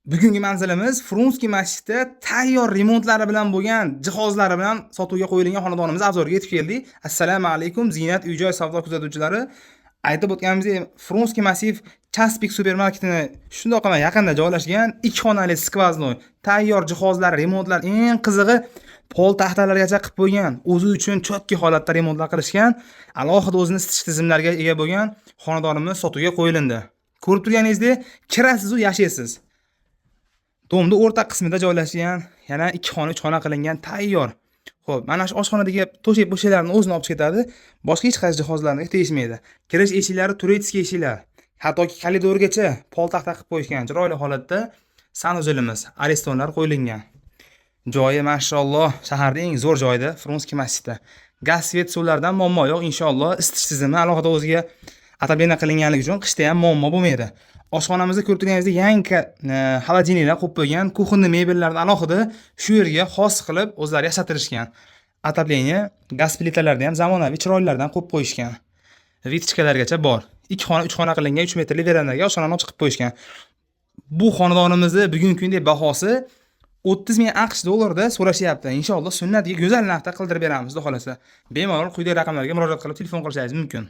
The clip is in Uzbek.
Bugungi manzilimiz Frunski masjidi tayyor remontlari bilan bo'lgan jihozlari bilan sotuvga qo'yilgan xonadonimiz obzoriga yetib keldik. Assalomu alaykum Zinat uy-joy savdo kuzatuvchilari. Aytib o'tganimizdek, Frunski massiv Chaspik supermarketini shundoqqina yaqinda joylashgan 2 xonali skvoznoy tayyor jihozlar, remontlar, eng qizig'i pol taxtalargacha qilib qo'ygan. O'zi uchun chotki holatda remontlar qilishgan, alohida o'zini isitish tizimlariga ega bo'lgan xonadonimiz sotuvga qo'yildi. Ko'rib turganingizdek, kirasiz u yashaysiz. Domda o'rta qismida joylashgan, yana 2 xona, 3 xona qilingan tayyor. Xo'p, mana shu oshxonadagi to'shak bo'shaklarni o'zini olib ketadi. Boshqa hech qaysi jihozlarga tegishmaydi. Kirish eshiklari turetskiy eshiklar. Hattoki koridorgacha pol taxta qilib qo'yishgan. Chiroyli holatda sanuzilimiz, arestonlar qo'yilgan. Joyi mashalloh, shaharning eng zo'r joyida, Frunski masjidi. Gaz, svet, suvlardan muammo yo'q, inshaalloh. Isitish tizimi alohida o'ziga atablena qilinganligi uchun qishda ham muammo bo'lmaydi. Oshxonamizda ko'rib turganingizdek yangi xolodilniklar qo'yib qo'ygan, kuxonniy mebellarni alohida shu yerga xos qilib o'zlari yashatirishgan. Atableniya, gaz plitalarni ham zamonaviy chiroylilardan qo'yib qo'yishgan. Vitchkalargacha bor. 2 xona, 3 xona qilingan 3 metrli verandaga oshxonani ochib qo'yishgan. Bu xonadonimizni bugungi kunda bahosi 30 ming AQSh dollarida so'rashyapti. Inshaalloh sunnatga go'zal narxda qildirib beramiz, xudo xolasa. Bemalol quyidagi raqamlarga murojaat qilib telefon qilishingiz mumkin.